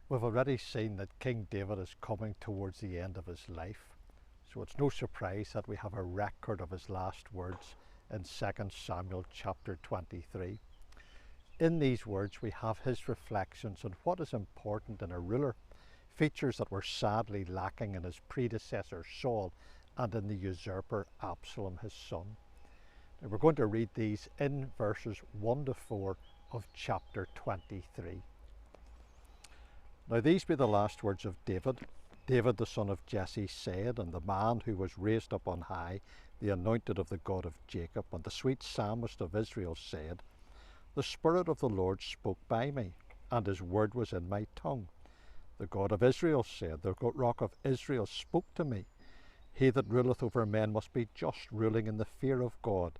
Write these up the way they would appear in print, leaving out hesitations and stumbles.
We've already seen that King David is coming towards the end of his life, so it's no surprise that we have a record of his last words in 2 Samuel chapter 23. In these words we have his reflections on what is important in a ruler, features that were sadly lacking in his predecessor Saul and in the usurper Absalom, his son. Now we're going to read these in verses 1 to 4 of chapter 23. Now these be the last words of David. David the son of Jesse said, and the man who was raised up on high, the anointed of the God of Jacob, and the sweet psalmist of Israel said, the Spirit of the Lord spoke by me, and his word was in my tongue. The God of Israel said, the rock of Israel spoke to me. He that ruleth over men must be just, ruling in the fear of God.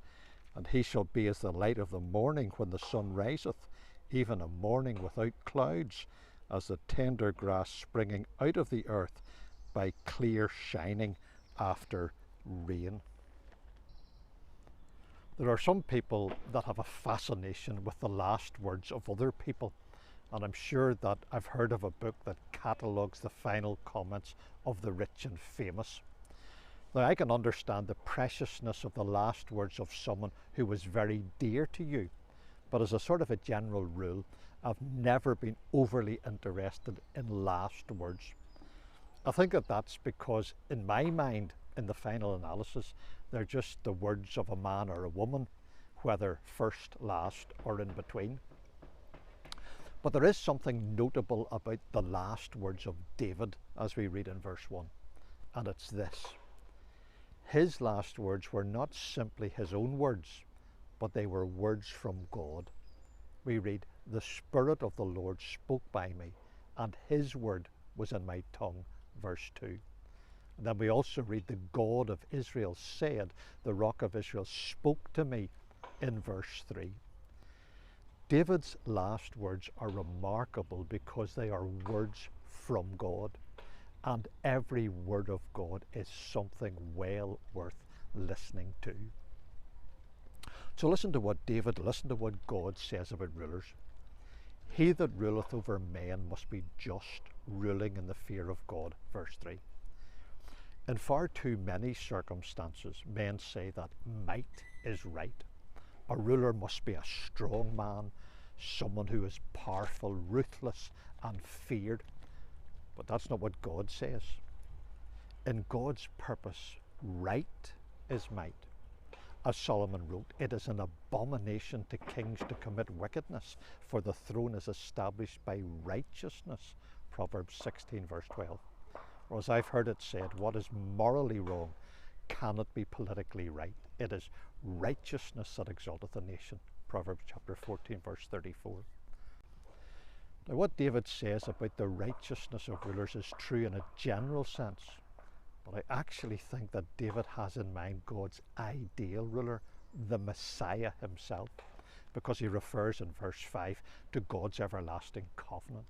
And he shall be as the light of the morning when the sun riseth, even a morning without clouds, as the tender grass springing out of the earth by clear shining after rain. There are some people that have a fascination with the last words of other people, and I'm sure that I've heard of a book that catalogues the final comments of the rich and famous. Now I can understand the preciousness of the last words of someone who was very dear to you, but as a sort of a general rule, I've never been overly interested in last words. I think that that's because in my mind, in the final analysis, they're just the words of a man or a woman, whether first, last or in between. But there is something notable about the last words of David as we read in verse 1, and it's this. His last words were not simply his own words, but they were words from God. We read, the Spirit of the Lord spoke by me, and his word was in my tongue, verse 2. And then we also read, the God of Israel said, the rock of Israel spoke to me, in verse 3. David's last words are remarkable because they are words from God, and every word of God is something well worth listening to. So listen to what God says about rulers. He that ruleth over men must be just, ruling in the fear of God, verse 3. In far too many circumstances, men say that might is right. A ruler must be a strong man, someone who is powerful, ruthless, and feared. But that's not what God says. In God's purpose, right is might. As Solomon wrote, it is an abomination to kings to commit wickedness, for the throne is established by righteousness. Proverbs 16 verse 12. Or as I've heard it said, what is morally wrong cannot be politically right. It is righteousness that exalteth a nation. Proverbs chapter 14 verse 34. Now what David says about the righteousness of rulers is true in a general sense. But I actually think that David has in mind God's ideal ruler, the Messiah himself, because he refers in verse 5 to God's everlasting covenant.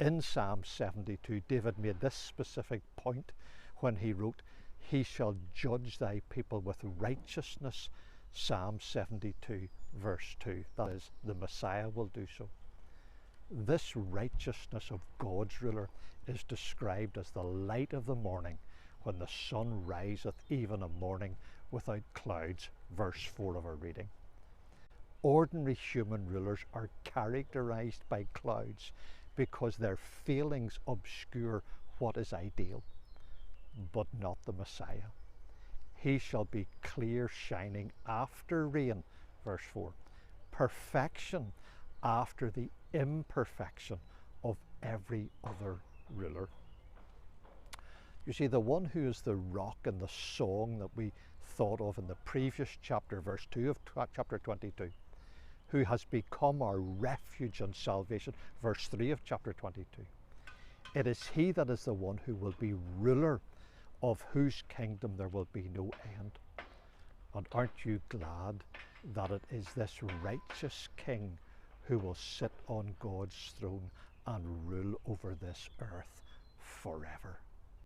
In Psalm 72, David made this specific point when he wrote, he shall judge thy people with righteousness, Psalm 72 verse 2. That is, the Messiah will do so. This righteousness of God's ruler is described as the light of the morning, when the sun riseth, even a morning without clouds, verse 4 of our reading. Ordinary human rulers are characterized by clouds because their failings obscure what is ideal, but not the Messiah. He shall be clear shining after rain, verse 4. Perfection after the imperfection of every other ruler. You see, the one who is the rock in the song that we thought of in the previous chapter, verse 2 of chapter 22, who has become our refuge and salvation, verse 3 of chapter 22. It is he that is the one who will be ruler, of whose kingdom there will be no end. And aren't you glad that it is this righteous king who will sit on God's throne and rule over this earth forever?